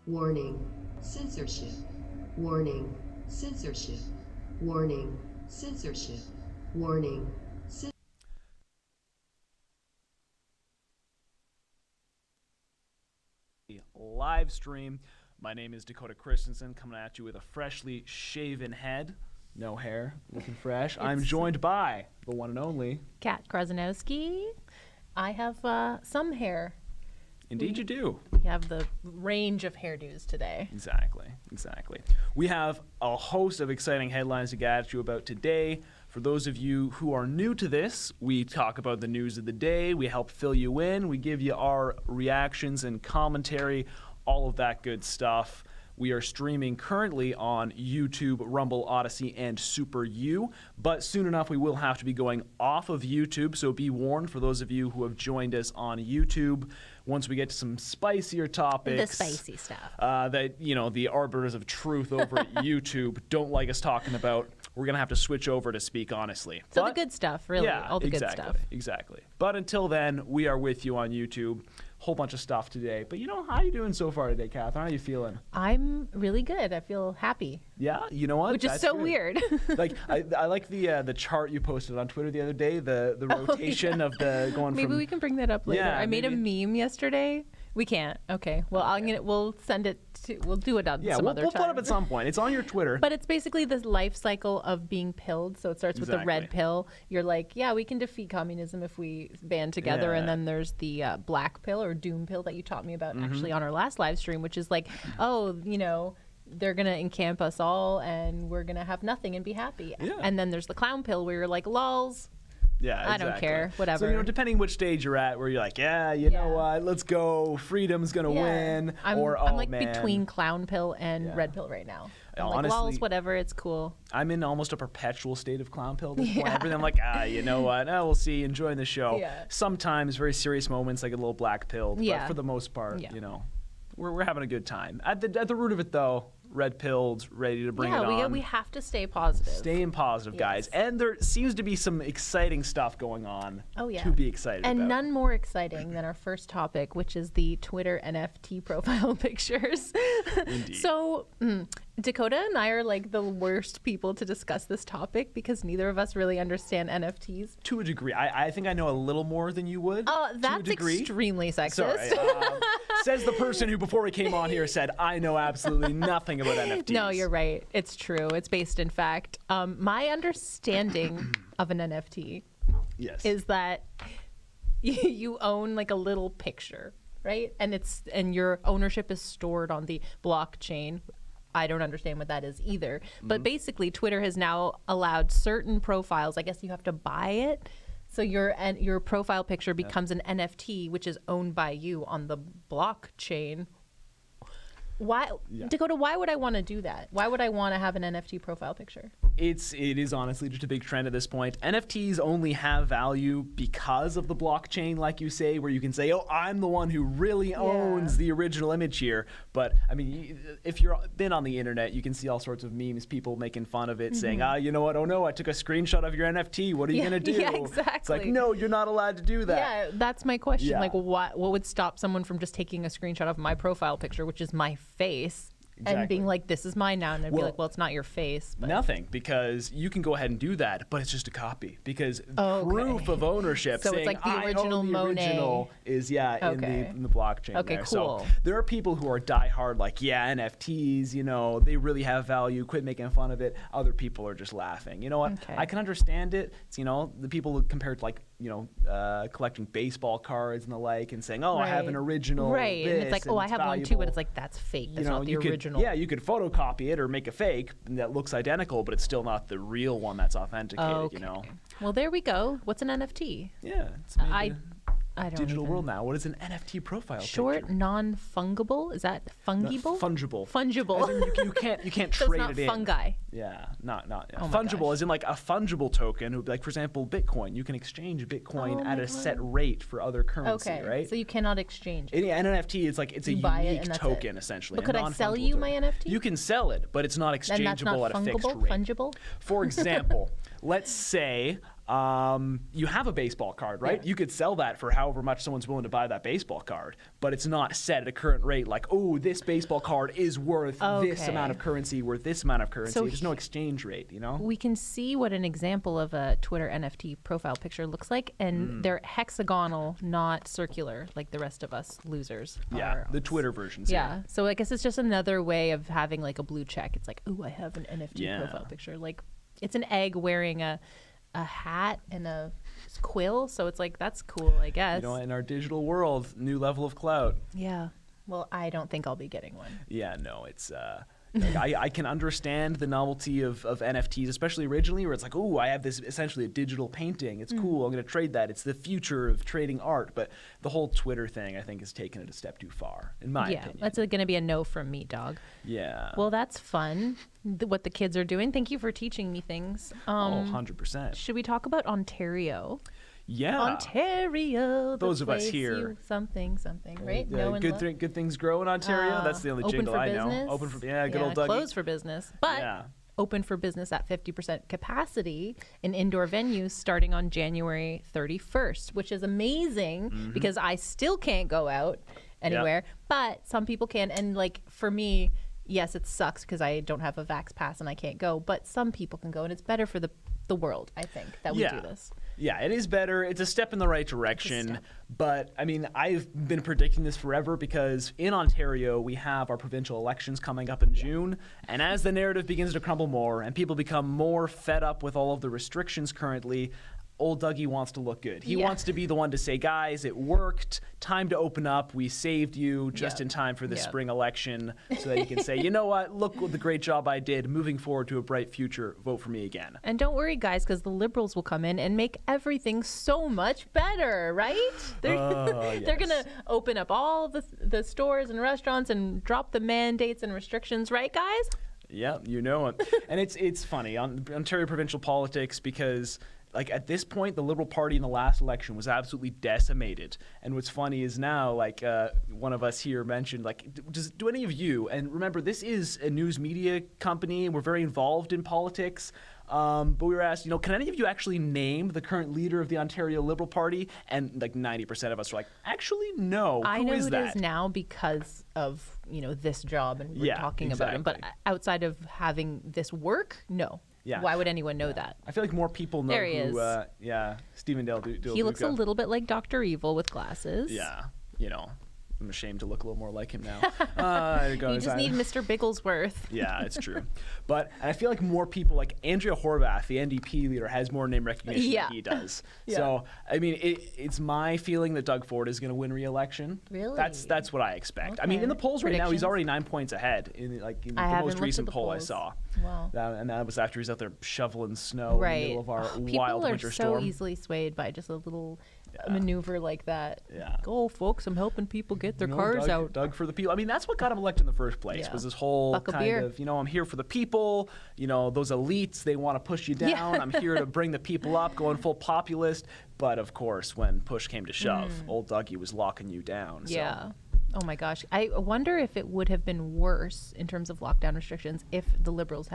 Warning, censorship. Warning, censorship. Warning, censorship. Warning, live stream. My name is Dakota Christensen, coming at you with a freshly shaven head. No hair, looking fresh. I'm joined by the one and only Kat Krasnowski. I have some hair. Indeed you do. We have the range of hairdos today. Exactly. We have a host of exciting headlines to get at you about today. For those of you who are new to this, we talk about the news of the day. We help fill you in. We give you our reactions and commentary, all of that good stuff. We are streaming currently on YouTube, Rumble, Odyssey, and Super U. But soon enough, we will have to be going off of YouTube. So be warned for those of you who have joined us on YouTube. Once we get to some spicier topics. The spicy stuff. That, the arbiters of truth over at YouTube don't like us talking about, we're going to have to switch over to speak honestly. So the good stuff, really. Yeah, all the good stuff. Exactly. But until then, we are with you on YouTube. Whole bunch of stuff today. But how are you doing so far today, Catherine? How are you feeling? I'm really good. I feel happy. Yeah, you know what? Which is so weird. I like the chart you posted on Twitter the other day, the rotation of the going maybe from... we can bring that up later. Yeah, I made a meme yesterday. We can't. Okay. Well, we'll send it to, we'll do it on some other time. We'll put it up at some point. It's on your Twitter. But it's basically the life cycle of being pilled. So it starts with the red pill. You're like, yeah, we can defeat communism if we band together. Yeah. And then there's the black pill or doom pill that you taught me about actually on our last live stream, which is like, they're going to encamp us all and we're going to have nothing and be happy. Yeah. And then there's the clown pill where you're like, lols. Yeah, exactly. I don't care, whatever. So, depending which stage you're at, where you're like, know what, let's go, freedom's going to win. I'm like between clown pill and red pill right now. I'm honestly, like, lols, whatever, it's cool. I'm in almost a perpetual state of clown pill at this point. Everything I'm like, you know what, we'll see, enjoying the show. Yeah. Sometimes, very serious moments, I get a little black pill. But for the most part, we're having a good time. At the root of it, though, red pilled, ready to bring it on. Yeah, we have to stay positive. Staying positive, guys. And there seems to be some exciting stuff going on to be excited about. And none more exciting than our first topic, which is the Twitter NFT profile pictures. Indeed. So Dakota and I are like the worst people to discuss this topic because neither of us really understand NFTs. To a degree. I think I know a little more than you would. Oh, that's extremely sexist. Sorry. Says the person who, before we came on here, said, I know absolutely nothing about NFTs. No, you're right. It's true. It's based in fact. My understanding of an NFT is that you own like a little picture, right? And your ownership is stored on the blockchain. I don't understand what that is either. But basically, Twitter has now allowed certain profiles, I guess you have to buy it. So your profile picture becomes an NFT, which is owned by you on the blockchain. Why, Dakota, why would I want to do that? Why would I want to have an NFT profile picture? It is honestly just a big trend at this point. NFTs only have value because of the blockchain, like you say, where you can say, oh, I'm the one who really owns the original image here. But, I mean, if you've been on the internet, you can see all sorts of memes, people making fun of it, saying, you know what, oh no, I took a screenshot of your NFT. What are you going to do? Yeah, exactly. It's like, no, you're not allowed to do that. Yeah, that's my question. Yeah. Like, what would stop someone from just taking a screenshot of my profile picture, which is my face, and being like, this is mine now, and I'd be like, well, it's not your face. But. Nothing, because you can go ahead and do that, but it's just a copy, because proof of ownership, so saying, it's like the original I own the Monet. Original is, in the blockchain. Okay, there. cool. So there are people who are diehard, like, NFTs, they really have value, quit making fun of it. Other people are just laughing. You know what? Okay. I can understand it. It's, the people compared to, like, collecting baseball cards and the like, and saying, I have an original. Right, and it's like, I have one too, but it's like, that's fake. That's not the original. Yeah, you could photocopy it or make a fake that looks identical, but it's still not the real one that's authenticated, Well, there we go. What's an NFT? Yeah, it's I don't digital world now. What is an NFT profile Short, picture? non-fungible? Is that fungible? Fungible. Fungible. As in you can't so trade it's not it in. fungi. Yeah, not Oh fungible as in like a fungible token. Like, for example, Bitcoin. You can exchange Bitcoin at a set rate for other currency, right? So you cannot exchange it. An NFT is like it's a unique token essentially. But could I sell you my NFT? You can sell it, but it's not exchangeable and that's not at a fixed rate. Fungible? For example, let's say you have a baseball card, right? Yeah. You could sell that for however much someone's willing to buy that baseball card, but it's not set at a current rate like, oh, this baseball card is worth this amount of currency, worth this amount of currency. So There's no exchange rate, you know? We can see what an example of a Twitter NFT profile picture looks like, and they're hexagonal, not circular, like the rest of us losers are. The Twitter versions. Yeah. So I guess it's just another way of having like a blue check. It's like, ooh, I have an NFT Yeah. profile picture. Like, it's an egg wearing a hat and a quill, so it's like, that's cool, I guess. You know, in our digital world, new level of clout. Yeah. Well, I don't think I'll be getting one. Yeah, no, it's like, I can understand the novelty of NFTs, especially originally, where it's like, oh, I have this essentially a digital painting. It's cool. I'm going to trade that. It's the future of trading art. But the whole Twitter thing, I think, has taken it a step too far, in my opinion. That's going to be a no from me, dog. Yeah. Well, that's fun, what the kids are doing. Thank you for teaching me things. 100%. Should we talk about Ontario? Yeah. Ontario. Those of us place here. you something, right? No, good things grow in Ontario. That's the only open jingle for I know. business. Open for good old Dougie. Closed for business, but Yeah. open for business at 50% capacity in indoor venues starting on January 31st, which is amazing because I still can't go out anywhere, but some people can. And like for me, yes, it sucks because I don't have a Vax Pass and I can't go, but some people can go, and it's better for the world, I think, that we do this. Yeah, it is better. It's a step in the right direction. But, I mean, I've been predicting this forever because in Ontario, we have our provincial elections coming up in June. And as the narrative begins to crumble more and people become more fed up with all of the restrictions currently, old Dougie wants to look good. He wants to be the one to say, guys, it worked. Time to open up. We saved you just in time for the spring election so that you can say, you know what? Look what the great job I did. Moving forward to a bright future. Vote for me again. And don't worry, guys, because the Liberals will come in and make everything so much better, right? They're going to open up all the stores and restaurants and drop the mandates and restrictions, right, guys? Yeah, you know it. And it's funny on Ontario provincial politics because like at this point, the Liberal Party in the last election was absolutely decimated. And what's funny is now, like one of us here mentioned, like, do any of you, and remember, this is a news media company, and we're very involved in politics. But we were asked, can any of you actually name the current leader of the Ontario Liberal Party? And like 90% of us were like, actually, no. I know who is who that? it is now because of, this job and we're talking about him. But outside of having this work, no. Yeah. Why would anyone know that? I feel like more people know there he who, is. Stephen Del Duca. He looks a little bit like Dr. Evil with glasses. Yeah, I'm ashamed to look a little more like him now. You just need Mr. Bigglesworth. Yeah, it's true. But I feel like more people, like Andrea Horwath, the NDP leader, has more name recognition than he does. So, I mean, it's my feeling that Doug Ford is going to win re-election. Really? That's what I expect. Okay. I mean, in the polls right now, he's already 9 points ahead in the most recent poll I saw. Wow. And that was after he's out there shoveling snow in the middle of our wild winter storm. People are so easily swayed by just a little maneuver like that. Yeah. Go, folks, I'm helping people get their cars out. Doug for the people. I mean, that's what got him elected in the first place, was this whole kind of, I'm here for the people. Those elites, they want to push you down. Yeah. I'm here to bring the people up, going full populist. But, of course, when push came to shove, old Dougie was locking you down. Yeah. So. Oh my gosh. I wonder if it would have been worse in terms of lockdown restrictions if the Liberals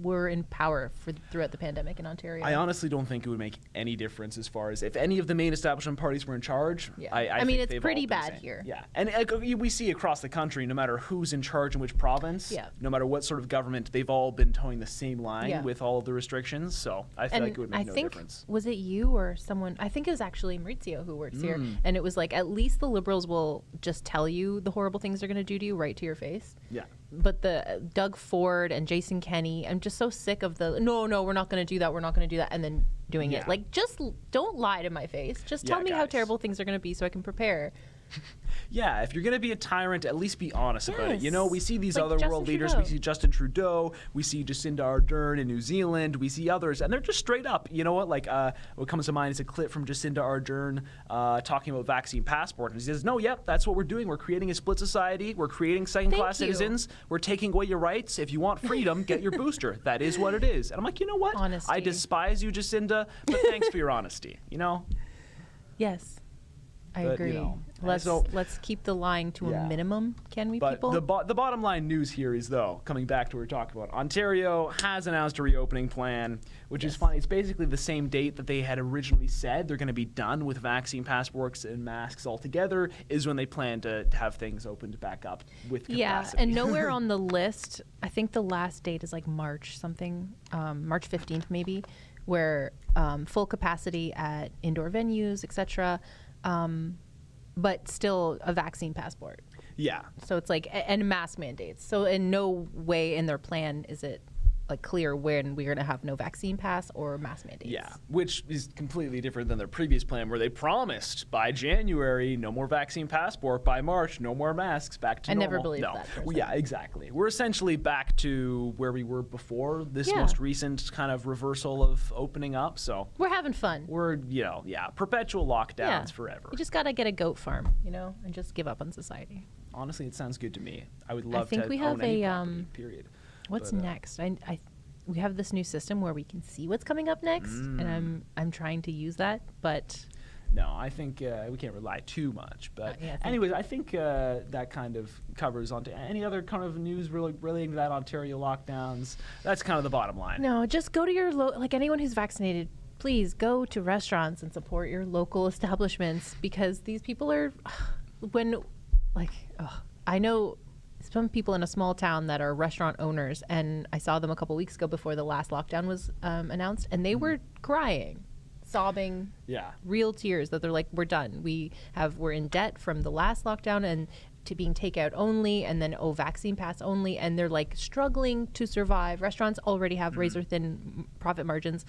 were in power throughout the pandemic in Ontario. I honestly don't think it would make any difference as far as if any of the main establishment parties were in charge. Yeah. I mean, think it's pretty bad here. Yeah. And we see across the country, no matter who's in charge in which province, no matter what sort of government, they've all been towing the same line with all of the restrictions. So I feel like it would make no difference. Was it you or someone? I think it was actually Maurizio who works here. And it was like, at least the Liberals will just tell you the horrible things they're going to do to you right to your face. Yeah. But the Doug Ford and Jason Kenney, I'm just so sick of the, no, we're not going to do that. We're not going to do that. And then doing it. Like, just don't lie to my face. Just tell me how terrible things are going to be so I can prepare. Yeah, if you're going to be a tyrant, at least be honest about it. We see these other world leaders. Trudeau. We see Justin Trudeau. We see Jacinda Ardern in New Zealand. We see others, and they're just straight up. You know what? Like, what comes to mind is a clip from Jacinda Ardern talking about vaccine passport. And he says, no, that's what we're doing. We're creating a split society. We're creating second-class citizens. We're taking away your rights. If you want freedom, get your booster. That is what it is. And I'm like, you know what? Honesty. I despise you, Jacinda, but thanks for your honesty. Yes. I agree. Let's keep the lying to a minimum, can we, but people? the bottom line news here is, though, coming back to what we were talking about, Ontario has announced a reopening plan, which is funny. It's basically the same date that they had originally said they're going to be done with vaccine passports and masks altogether is when they plan to have things opened back up with capacity. Yeah, and nowhere on the list, I think the last date is like March something, March 15th maybe, where full capacity at indoor venues, etc., but still a vaccine passport. Yeah. So it's like, and mask mandates. So in no way in their plan is it like clear when we're going to have no vaccine pass or mask mandates. Yeah, which is completely different than their previous plan where they promised by January, no more vaccine passport, by March, no more masks, back to normal. I never believed that. Well, yeah, exactly. We're essentially back to where we were before this most recent kind of reversal of opening up. So we're having fun. We're, perpetual lockdowns forever. You just got to get a goat farm, and just give up on society. Honestly, it sounds good to me. I would love to we have own any property, period. What's next? We have this new system where we can see what's coming up next, and I'm trying to use that, but no, I think we can't rely too much. But anyways, I think that kind of covers onto any other kind of news relating to that Ontario lockdowns. That's kind of the bottom line. No, just go to your like anyone who's vaccinated. Please go to restaurants and support your local establishments because these people are I know some people in a small town that are restaurant owners, and I saw them a couple weeks ago before the last lockdown was announced, and they were crying, sobbing, real tears that they're like, we're done. We're in debt from the last lockdown and to being takeout only, and then vaccine pass only, and they're like struggling to survive. Restaurants already have razor thin profit margins.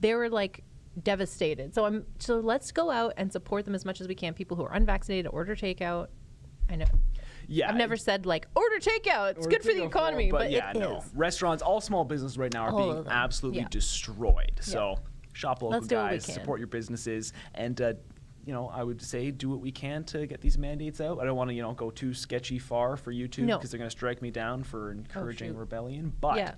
They were like devastated. So let's go out and support them as much as we can. People who are unvaccinated, order takeout. I know. Yeah, I've never said like order takeout. It's good for the economy, but it is. Restaurants, all small businesses right now are being absolutely destroyed. So shop local, guys. Support your businesses, and I would say do what we can to get these mandates out. I don't want to go too sketchy far for YouTube because they're going to strike me down for encouraging rebellion. But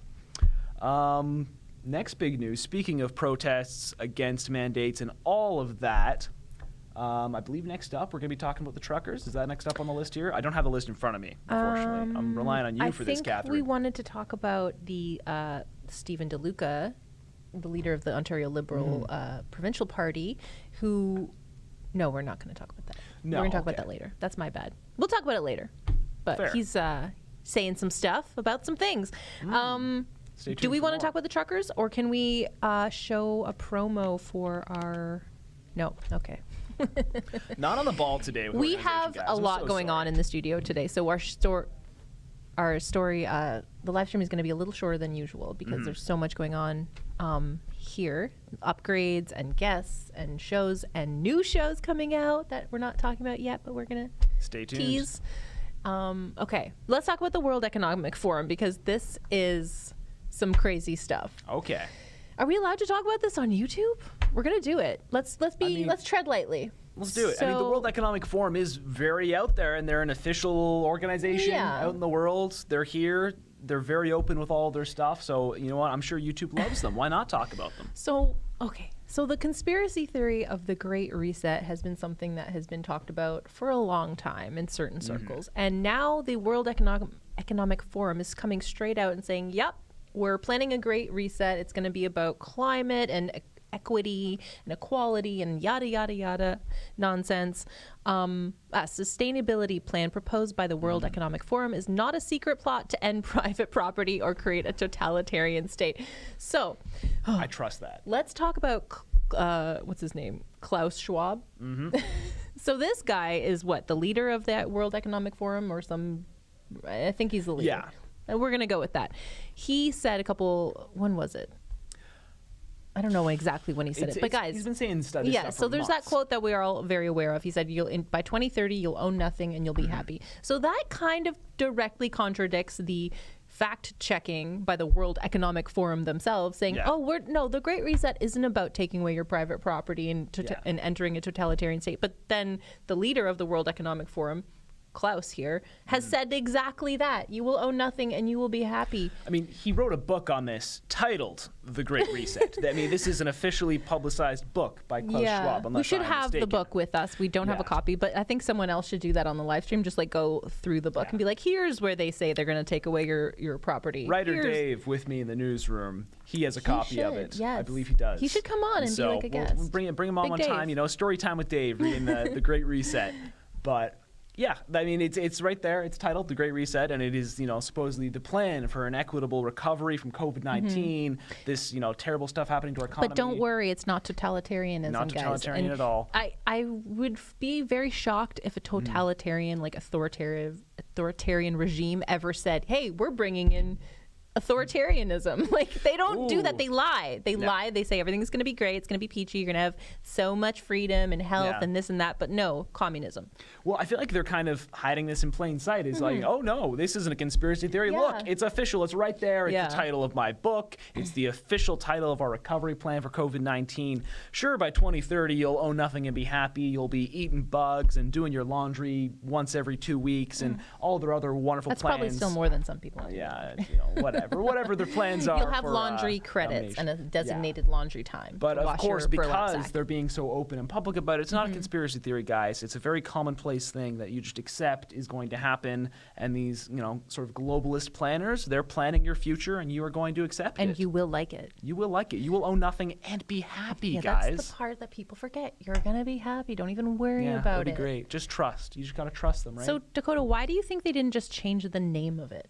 next big news. Speaking of protests against mandates and all of that. I believe next up we're going to be talking about the truckers. Is that next up on the list here? I don't have the list in front of me, unfortunately. I'm relying on you for this, Catherine. We wanted to talk about the Stephen DeLuca, the leader of the Ontario Liberal Provincial Party, who... No, we're not going to talk about that. No, we're going to talk about that later. That's my bad. We'll talk about it later. But Fair. He's saying some stuff about some things. Do we want to talk about the truckers, or can we show a promo for our... No, okay. Not on the ball today. We have a lot going on in the studio today, so our story, the live stream is going to be a little shorter than usual because there's so much going on here, upgrades and guests and shows and new shows coming out that we're not talking about yet, but we're going to stay tuned. Tease. Okay, let's talk about the World Economic Forum because this is some crazy stuff. Okay. Are we allowed to talk about this on YouTube? We're gonna do it. Let's tread lightly. Let's do it. The World Economic Forum is very out there, and they're an official organization out in the world. They're here. They're very open with all their stuff. So you know what? I'm sure YouTube loves them. Why not talk about them? So the conspiracy theory of the Great Reset has been something that has been talked about for a long time in certain circles, and now the World Economic Forum is coming straight out and saying, "Yep, we're planning a Great Reset. It's going to be about climate and equity and equality and yada, yada, yada nonsense. A sustainability plan proposed by the World Economic Forum is not a secret plot to end private property or create a totalitarian state." So I trust that. Let's talk about, what's his name? Klaus Schwab. So this guy is the leader of that World Economic Forum I think he's the leader. Yeah. And we're going to go with that. He said when was it? I don't know exactly when he said it, but guys, he's been saying stuff. Yeah, so there's that quote that we are all very aware of. He said, by 2030, you'll own nothing and you'll be happy. So that kind of directly contradicts the fact-checking by the World Economic Forum themselves, saying, the Great Reset isn't about taking away your private property and entering a totalitarian state. But then the leader of the World Economic Forum Klaus here, has said exactly that. You will own nothing and you will be happy. I mean, he wrote a book on this titled The Great Reset. I mean, this is an officially publicized book by Klaus Schwab. We should have the book with us. We don't have a copy, but I think someone else should do that on the live stream. Just like go through the book and be like, here's where they say they're going to take away your property. Writer Dave with me in the newsroom. He has a copy of it. Yes. I believe he does. He should come on and be like a guest. We'll bring him on Big one Dave. time. You know, story time with Dave reading the Great Reset. But yeah, I mean, it's right there. It's titled The Great Reset, and it is, you know, supposedly the plan for an equitable recovery from COVID-19. This, you know, terrible stuff happening to our economy. But don't worry, it's not totalitarianism, Not guys. totalitarian at all. I would be very shocked if a totalitarian, like authoritarian regime ever said, hey, we're bringing in authoritarianism. Like, they don't do that. They lie. They lie. They say everything's going to be great. It's going to be peachy. You're going to have so much freedom and health and this and that. But no, communism. Well, I feel like they're kind of hiding this in plain sight. It's like, oh no, this isn't a conspiracy theory. Yeah. Look, it's official. It's right there. It's the title of my book. It's the official title of our recovery plan for COVID-19. Sure, by 2030, you'll own nothing and be happy. You'll be eating bugs and doing your laundry once every 2 weeks and all their other wonderful That's plans. probably still more than some people. Yeah, you know, whatever their plans are. You'll have for, laundry credits and a designated laundry time. But to of wash course, your burlap because sack. they're being so open and public about it, it's not a conspiracy theory, guys. It's a very commonplace thing that you just accept is going to happen. And these, you know, sort of globalist planners, they're planning your future, and you are going to accept it. And you will like it. You will like it. You will own nothing and be happy, guys. That's the part that people forget. You're going to be happy. Don't even worry Yeah, about it'll be it. great. Just trust. You just got to trust them, right? So, Dakota, why do you think they didn't just change the name of it?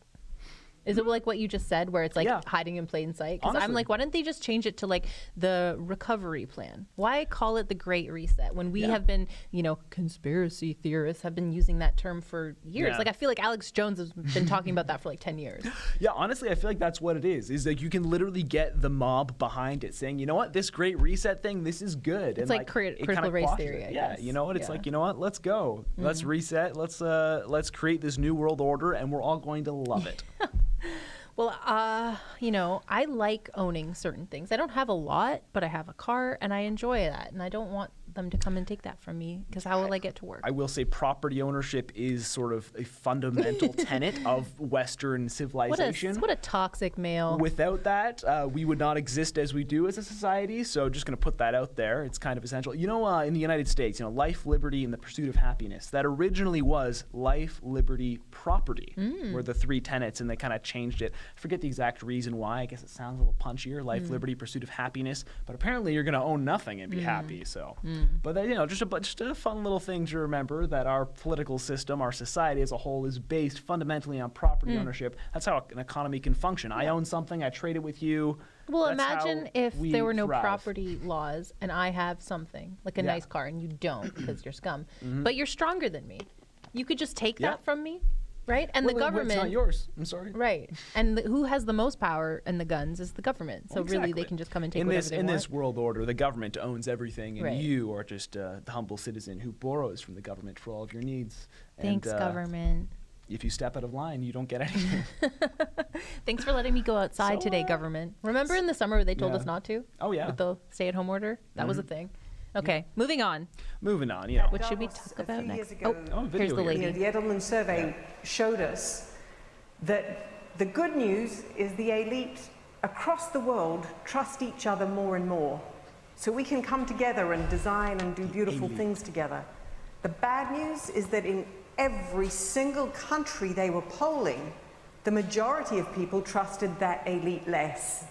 Is it like what you just said, where it's like hiding in plain sight? Because I'm Honestly. like, why didn't they just change it to like the recovery plan? Why call it the Great Reset when we have been, you know, conspiracy theorists have been using that term for years? Yeah. Like, I feel like Alex Jones has been talking about that for like 10 years. Yeah, honestly, I feel like that's what it is. Is like you can literally get the mob behind it saying, you know what, this Great Reset thing, this is good. It's and like it critical kinda race quashes theory, it. I Yeah, guess. you know what? It's Yeah. like, you know what, let's go. Let's reset. Let's create this new world order, and we're all going to love it. Well, you know, I like owning certain things. I don't have a lot, but I have a car, and I enjoy that. And I don't want them to come and take that from me, because how will I get to work? I will say property ownership is sort of a fundamental tenet of Western civilization. What a toxic male. Without that, we would not exist as we do as a society. So just going to put that out there. It's kind of essential. You know, in the United States, you know, life, liberty, and the pursuit of happiness. That originally was life, liberty, property were the three tenets, and they kind of changed it. I forget the exact reason why. I guess it sounds a little punchier. Life, liberty, pursuit of happiness. But apparently you're going to own nothing and be happy. So, but you know, just a fun little thing to remember, that our political system, our society as a whole, is based fundamentally on property ownership. That's how an economy can function. I own something, I trade it with you. Well, That's imagine how if we there were no thrive. property laws and I have something, like a Yeah. nice car, and you don't because you're scum. But you're stronger than me. You could just take Yeah. that from me, right? And Well, the government. It's not yours. I'm sorry. Right. And who has the most power and the guns is the government. So really, they can just come and take whatever they in want. this world order, the government owns everything, and Right. you are just the humble citizen who borrows from the government for all of your needs. Thanks, and, government. If you step out of line, you don't get anything. Thanks for letting me go outside today, government. Remember in the summer they told Yeah. us not to? Oh, yeah. With the stay-at-home order? That was a thing. Okay, moving on. Moving on, yeah. What should we Davos talk a about few next? years ago, Here's the video You know, lady. the Edelman survey showed us that the good news is the elite across the world trust each other more and more. So we can come together and design and do beautiful things together. The bad news is that in every single country they were polling, the majority of people trusted that elite less.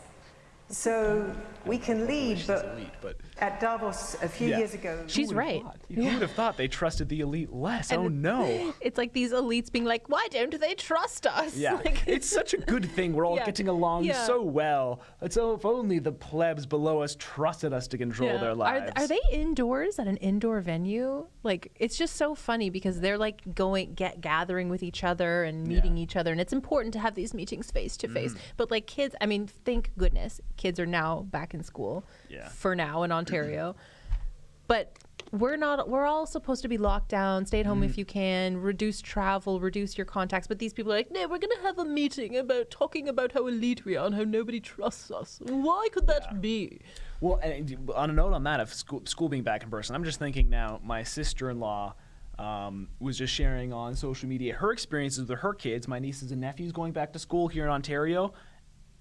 So we can lead, but Elite, but at Davos a few years ago, She's who would have right. thought? Who would have thought they trusted the elite less? And oh no. It's like these elites being like, why don't they trust us? Yeah, Like, it's such a good thing. We're all Yeah. getting along Yeah. so well. So if only the plebs below us trusted us to control yeah. their lives. Are they indoors at an indoor venue? Like, it's just so funny because they're like gathering with each other and meeting each other, and it's important to have these meetings face to face. But like kids, I mean, thank goodness kids are now back in school. Yeah. For now in Ontario, but we're all supposed to be locked down, stay at home if you can, reduce travel, reduce your contacts. But these people are like, no, we're going to have a meeting about talking about how elite we are and how nobody trusts us. Why could that be? Well, and on a note on that of school being back in person, I'm just thinking now, my sister-in-law, was just sharing on social media her experiences with her kids, my nieces and nephews going back to school here in Ontario.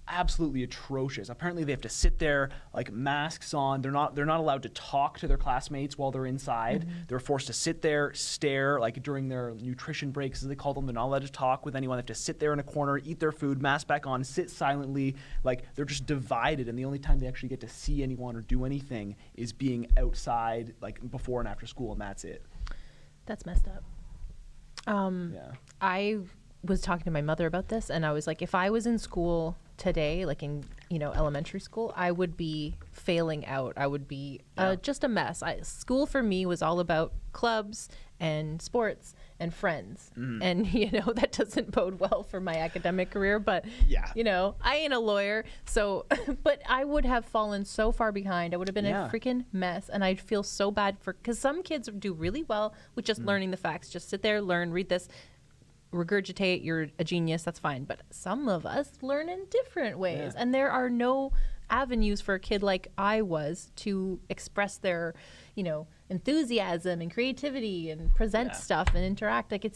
Absolutely atrocious. Apparently they have to sit there like masks on. They're not allowed to talk to their classmates while they're inside. They're forced to sit there, stare, like during their nutrition breaks as they call them. They're not allowed to talk with anyone. They have to sit there in a corner, eat their food, mask back on, sit silently. Like they're just divided, and the only time they actually get to see anyone or do anything is being outside, like before and after school, and that's it. That's messed up. Yeah. I was talking to my mother about this, and I was like, if I was in school today, like in elementary school, I would be failing out. I would be just a mess. School for me was all about clubs and sports and friends, and that doesn't bode well for my academic career. But I ain't a lawyer, so but I would have fallen so far behind. I would have been a freaking mess, and I'd feel so bad because some kids do really well with just learning the facts. Just sit there, learn, read this, regurgitate, you're a genius, that's fine. But some of us learn in different ways, and there are no avenues for a kid like I was to express their enthusiasm and creativity and present stuff and interact. Like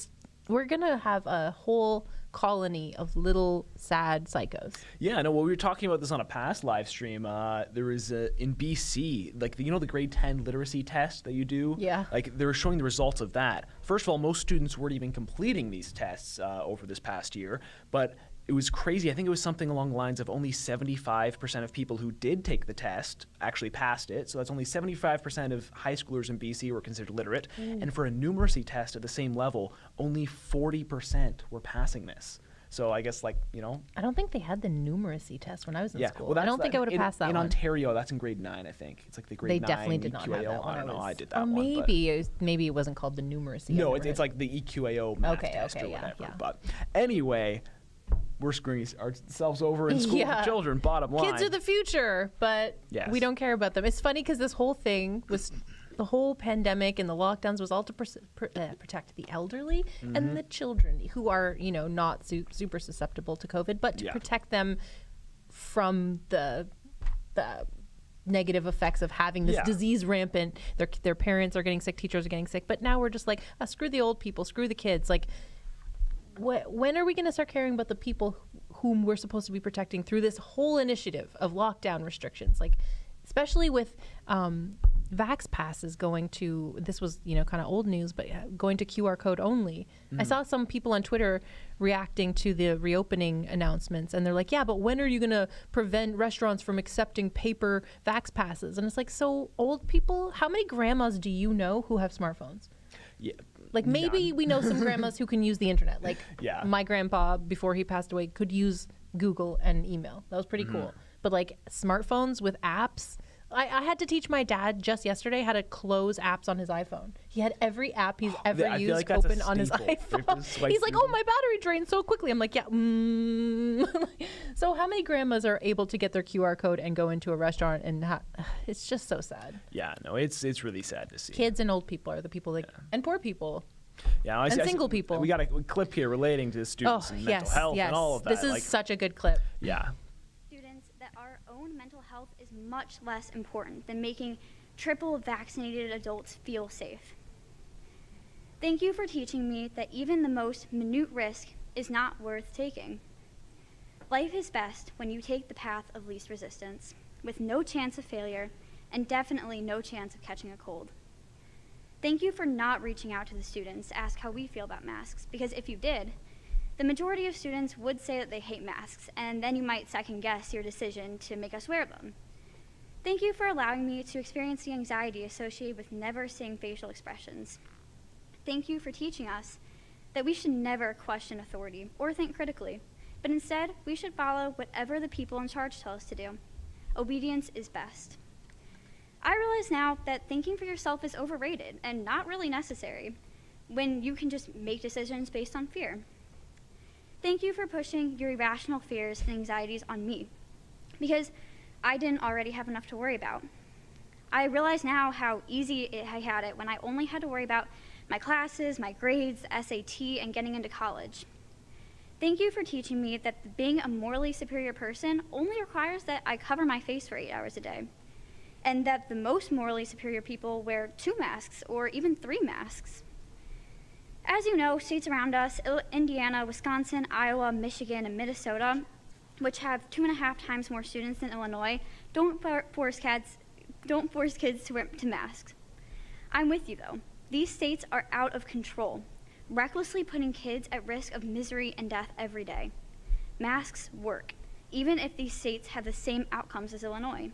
we're gonna have a whole colony of little sad psychos. Yeah, no, well, we were talking about this on a past live stream. There was in BC, like the grade 10 literacy test that you do. Yeah. Like they were showing the results of that. First of all, most students weren't even completing these tests over this past year, but it was crazy. I think it was something along the lines of only 75% of people who did take the test actually passed it. So that's only 75% of high schoolers in BC were considered literate. And for a numeracy test at the same level, only 40% were passing this. So I guess I don't think they had the numeracy test when I was in school. Well, I don't think I would have passed that in one. Ontario, that's in grade 9, I think. It's like the grade 9 They definitely did EQAO. not have that one. I don't know. I did that or one. Maybe it wasn't called the numeracy. No, it's like the EQAO math test or yeah, whatever. yeah. But anyway, we're screwing ourselves over in school for children, bottom line. Kids are the future, but we don't care about them. It's funny because this whole thing was, the whole pandemic and the lockdowns was all to protect the elderly and the children who are, not super susceptible to COVID, but to protect them from the negative effects of having this disease rampant. Their parents are getting sick, teachers are getting sick, but now we're just like, screw the old people, screw the kids. Like, when are we going to start caring about the people whom we're supposed to be protecting through this whole initiative of lockdown restrictions? Like, especially with Vax passes going to, this was, kind of old news, but going to QR code only. I saw some people on Twitter reacting to the reopening announcements, and they're like, yeah, but when are you going to prevent restaurants from accepting paper Vax passes? And it's like, so old people, how many grandmas do you know who have smartphones? Yeah. Like maybe we know some grandmas who can use the internet. Like my grandpa, before he passed away, could use Google and email. That was pretty cool. But like smartphones with apps, I had to teach my dad just yesterday how to close apps on his iPhone. He had every app he's ever used open on his iPhone. He's like, oh, my battery drained so quickly. I'm like, yeah. So how many grandmas are able to get their QR code and go into a restaurant? And it's just so sad. Yeah, no, it's really sad to see. Kids and old people are the people and poor people. Yeah, and single people. We got a clip here relating to students and mental health and all of that. This is such a good clip. Yeah. Our own mental health is much less important than making triple vaccinated adults feel safe. Thank you for teaching me that even the most minute risk is not worth taking. Life is best when you take the path of least resistance, with no chance of failure and definitely no chance of catching a cold. Thank you for not reaching out to the students to ask how we feel about masks, because if you did, the majority of students would say that they hate masks, and then you might second guess your decision to make us wear them. Thank you for allowing me to experience the anxiety associated with never seeing facial expressions. Thank you for teaching us that we should never question authority or think critically, but instead we should follow whatever the people in charge tell us to do. Obedience is best. I realize now that thinking for yourself is overrated and not really necessary when you can just make decisions based on fear. Thank you for pushing your irrational fears and anxieties on me, because I didn't already have enough to worry about. I realize now how easy I had it when I only had to worry about my classes, my grades, SAT, and getting into college. Thank you for teaching me that being a morally superior person only requires that I cover my face for 8 hours a day, and that the most morally superior people wear 2 masks or even 3 masks. As you know, states around us, Indiana, Wisconsin, Iowa, Michigan, and Minnesota, which have 2.5 times more students than Illinois, don't force kids to masks. I'm with you, though. These states are out of control, recklessly putting kids at risk of misery and death every day. Masks work, even if these states have the same outcomes as Illinois.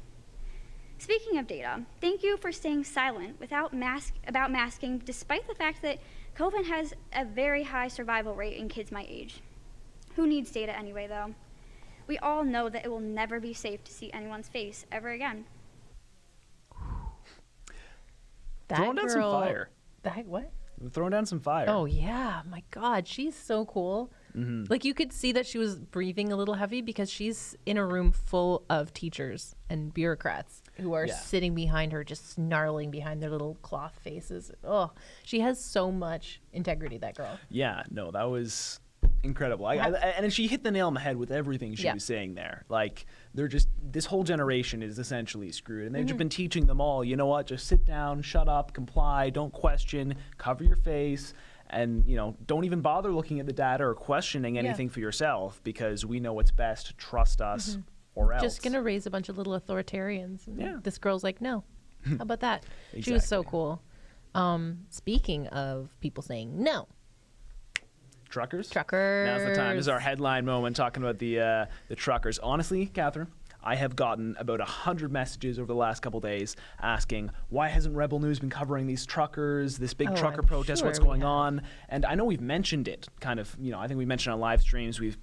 Speaking of data, thank you for staying silent about masking, despite the fact that COVID has a very high survival rate in kids my age. Who needs data anyway, though? We all know that it will never be safe to see anyone's face ever again. Throwing down some fire. What? Throwing down some fire. Oh, yeah. My God, she's so cool. Mm-hmm. Like, you could see that she was breathing a little heavy because she's in a room full of teachers and bureaucrats who are sitting behind her, just snarling behind their little cloth faces. Oh, she has so much integrity, that girl. Yeah, no, that was incredible. And she hit the nail on the head with everything she was saying there. Like, this whole generation is essentially screwed. And they've just been teaching them all, you know what, just sit down, shut up, comply, don't question, cover your face. And, don't even bother looking at the data or questioning anything for yourself, because we know what's best. Trust us or else. Just going to raise a bunch of little authoritarians. Yeah. This girl's like, no. How about that? Exactly. She was so cool. Speaking of people saying no. Truckers? Truckers. Now's the time. This is our headline moment, talking about the truckers. Honestly, Catherine, I have gotten about 100 messages over the last couple days asking, why hasn't Rebel News been covering these truckers, this big trucker protest, what's going on? And I know we've mentioned it, kind of, I think we mentioned on live streams, we've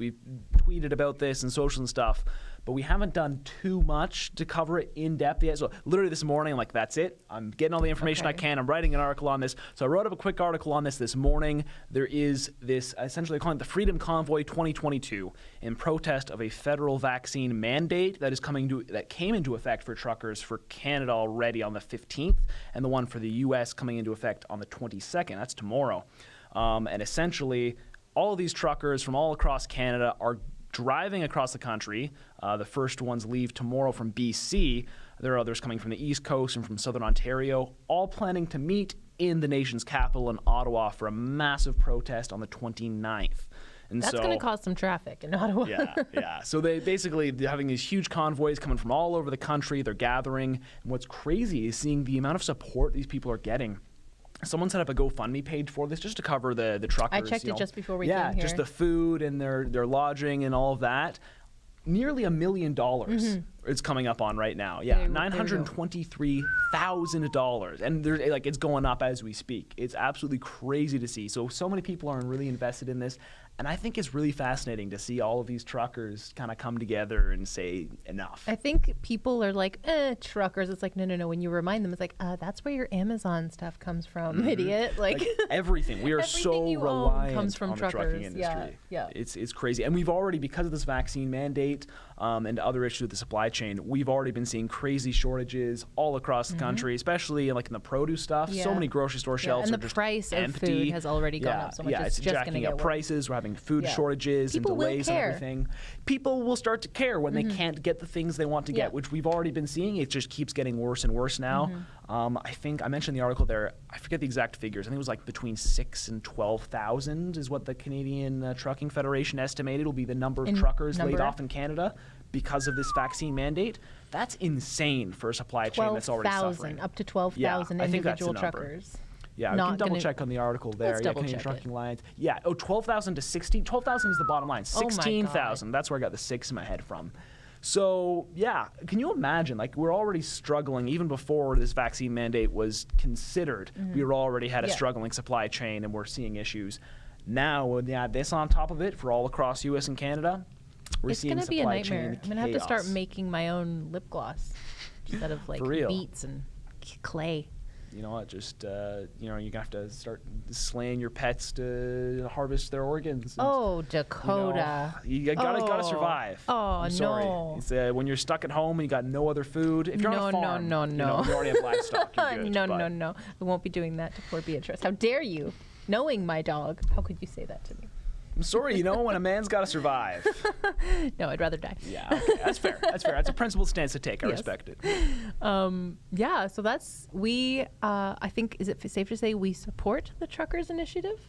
tweeted about this and social and stuff, but we haven't done too much to cover it in depth yet. So literally this morning, I'm like, that's it. I'm getting all the information I can. I'm writing an article on this. So I wrote up a quick article on this morning. There is this, essentially calling it the Freedom Convoy 2022, in protest of a federal vaccine mandate that came into effect for truckers for Canada already on the 15th, and the one for the U.S. coming into effect on the 22nd. That's tomorrow. And essentially, all of these truckers from all across Canada are driving across the country. The first ones leave tomorrow from BC. There are others coming from the East Coast and from Southern Ontario, all planning to meet in the nation's capital in Ottawa for a massive protest on the 29th. And that's going to cause some traffic in Ottawa. Yeah. So they're having these huge convoys coming from all over the country. They're gathering. And what's crazy is seeing the amount of support these people are getting. Someone set up a GoFundMe page for this just to cover the truckers. I checked it just before we came here. Yeah, just the food and their lodging and all of that. Nearly $1 million it's coming up on right now. Yeah, $923,000. And it's going up as we speak. It's absolutely crazy to see. So many people are really invested in this. And I think it's really fascinating to see all of these truckers kind of come together and say enough. I think people are like, truckers. It's like, no. When you remind them, it's like, that's where your Amazon stuff comes from, idiot. Like everything. We are so reliant comes from on truckers. The trucking industry. Yeah. It's crazy. And we've already, because of this vaccine mandate and other issues with the supply chain, we've already been seeing crazy shortages all across the country, especially in the produce stuff. So many grocery store shelves are just empty. And the price of food has already gone up so much. It's just jacking up prices. We're having food shortages and delays and everything. People will start to care when they can't get the things they want to get, which we've already been seeing. It just keeps getting worse and worse now. I think I mentioned in the article there, I forget the exact figures. I think it was between 6,000 and 12,000 is what the Canadian Trucking Federation estimated will be the number of truckers laid off in Canada because of this vaccine mandate. That's insane for a supply chain that's already suffering. Up to 12,000 individual truckers. Yeah, we can double check on the article there. Canadian Trucking Alliance. Yeah, 12,000 to 16. 12,000 is the bottom line. 16,000. That's where I got the 6 in my head from. So, yeah, can you imagine? We're already struggling. Even before this vaccine mandate was considered, we already had a struggling supply chain, and we're seeing issues. Now, with this on top of it for all across U.S. and Canada, we're seeing supply chain chaos. It's going to be a nightmare. I'm going to have to start making my own lip gloss instead of beets and clay. You know what? Just you're gonna have to start slaying your pets to harvest their organs. And, Dakota! You gotta survive. Oh, I'm sorry. No! It's, when you're stuck at home and you got no other food. If you're on a farm, no. You already have livestock. You're good, no. I won't be doing that to poor Beatrice. How dare you? Knowing my dog, how could you say that to me? I'm sorry, when a man's got to survive. No, I'd rather die. Yeah, okay. That's fair. That's a principled stance to take. I respect it. So that's, I think, is it safe to say we support the Truckers Initiative?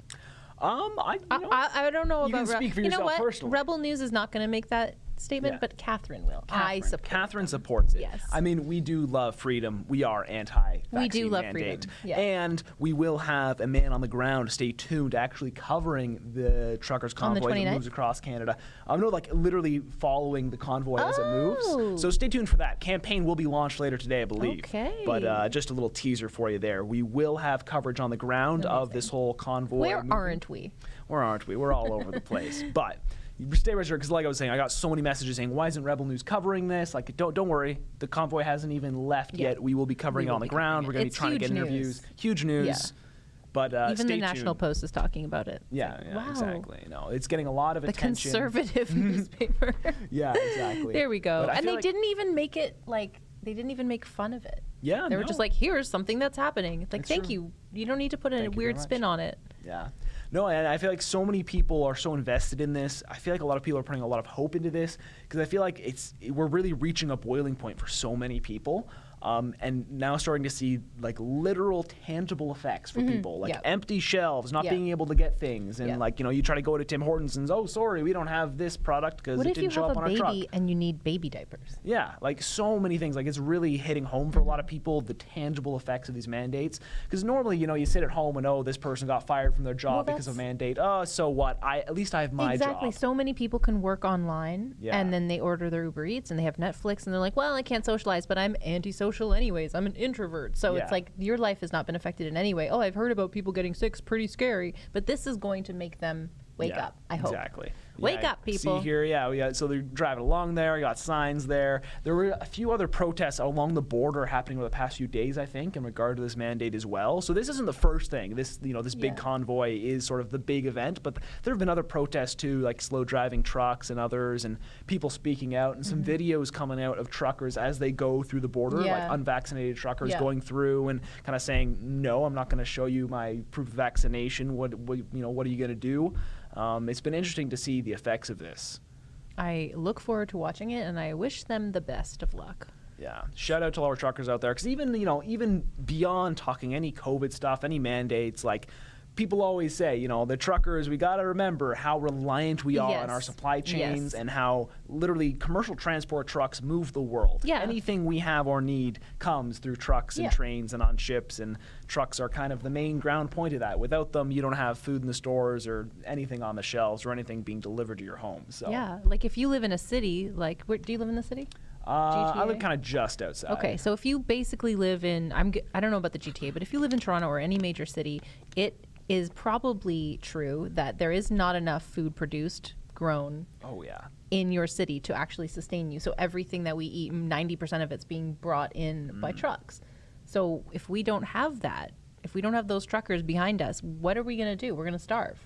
I don't know you about. can speak for you know yourself what? personally. Rebel News is not going to make that statement, Yeah. but Catherine will. I support. Catherine supports it. Yes. I mean, we do love freedom. We are anti-vaccine We do love mandate. freedom. Yeah. And we will have a man on the ground, stay tuned, actually covering the truckers' On the convoy that 29th? moves across Canada. No, like literally following the convoy as it Oh. moves. So stay tuned for that. Campaign will be launched later today, I believe. Okay. But just a little teaser for you there. We will have coverage on the ground of this whole convoy. Where movement. aren't we? Where aren't we? We're all over the place. But you stay right here, because like I was saying, I got so many messages saying, why isn't Rebel News covering this? Like, don't worry. The convoy hasn't even left Yeah. yet. We will be covering it on the ground. We're going to be It's trying to get huge interviews. news. Huge news. Yeah. But Even stay the National tuned. Post is talking about it. Yeah, Wow. exactly. No, it's getting a lot of The attention. conservative newspaper. Yeah, exactly. There we go. But I And feel they like- didn't even make it like they didn't even make fun of it. Yeah, They were no. just like, here's something that's happening. Like, It's thank true. you. You don't need to put a Thank you very weird much. spin on it. Yeah. No, and I feel like so many people are so invested in this. I feel like a lot of people are putting a lot of hope into this, because I feel like we're really reaching a boiling point for so many people. And now starting to see like literal tangible effects for people, like Yeah. empty shelves, not Yeah. being able to get things, and Yeah. like, you try to go to Tim Hortons and oh, sorry, we don't have this product because What it if you didn't show have up a on our truck. baby and you need baby diapers? Yeah, like so many things. Like it's really hitting home for a lot of people, the tangible effects of these mandates. Because normally, you sit at home and, oh, this person got fired from their job Well, because of that's- mandate. Oh, so what? At least I have my Exactly. job. So many people can work online Yeah. and then they order their Uber Eats and they have Netflix and they're like, well, I can't socialize, but I'm antisocial anyways. I'm an introvert. So Yeah. it's like your life has not been affected in any way. Oh, I've heard about people getting sick. It's pretty scary. But this is going to make them wake Yeah, up, I hope. Exactly. Wake up, people. See here, yeah. So they're driving along there. You got signs there. There were a few other protests along the border happening over the past few days, I think, in regard to this mandate as well. So this isn't the first thing. This big Yeah. convoy is sort of the big event, but there have been other protests too, like slow driving trucks and others, and people speaking out, and some videos coming out of truckers as they go through the border, like Yeah. unvaccinated truckers Yeah. going through and kind of saying, no, I'm not going to show you my proof of vaccination. What are you going to do? It's been interesting to see the effects of this. I look forward to watching it and I wish them the best of luck. Yeah. Shout out to all our truckers out there, because even beyond talking any COVID stuff, any mandates, like people always say, the truckers, we got to remember how reliant we are on our Yes. supply chains Yes. and how literally commercial transport trucks move the world. Yeah. Anything we have or need comes through trucks and Yeah. trains and on ships, and trucks are kind of the main ground point of that. Without them, you don't have food in the stores or anything on the shelves or anything being delivered to your home. So Yeah. Like if you live in a city, like, where, do you live in the city? I live GTA? kind of just outside. Okay, so if you basically live in, I don't know about the GTA, but if you live in Toronto or any major city, it is probably true that there is not enough food produced, grown Oh yeah. in your city to actually sustain you. So everything that we eat, 90% of it's being brought in by trucks. So if we don't have that, if we don't have those truckers behind us, what are we going to do? We're going to starve.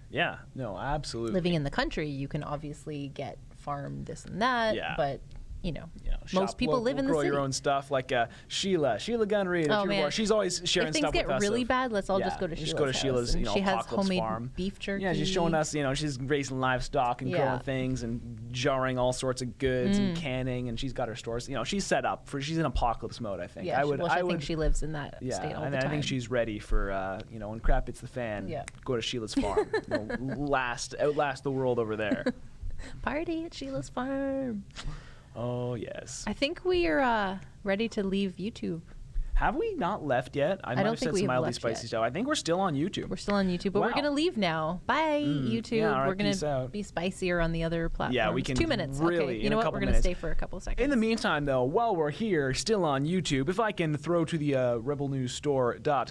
Yeah. No, absolutely. Living in the country, you can obviously get farm this and that, Yeah. but shop most people local, live in the grow city. your own stuff, like Sheila Gunnery. Oh, man. She's always sharing If things stuff get with us. really of- bad, let's all yeah, just go to just Sheila's go to house. Sheila's, And she has Apocalypse homemade Farm. beef jerky. Yeah, she's showing us, she's raising livestock and Yeah. growing things and jarring all sorts of goods and canning, and she's got her stores. She's set up she's in apocalypse mode, I think. Yeah, I think she lives in that yeah, state all and the time. I think she's ready for, when crap hits the fan, Yeah. go to Sheila's farm. Outlast the world over there. Party at Sheila's farm. Oh, yes. I think we are ready to leave YouTube. Have we not left yet? I might don't have think said we some have mildly left spicy yet. stuff. I think we're still on YouTube. We're still on YouTube, but we're Wow. going to leave now. Bye, YouTube. Yeah, all right, we're going peace to out. be spicier on the other platforms. Yeah, we can 2 minutes. really, Okay, in you know a what? couple We're going to minutes. stay for a couple seconds. In the meantime, though, while we're here, still on YouTube, if I can throw to the rebelnewsstore.com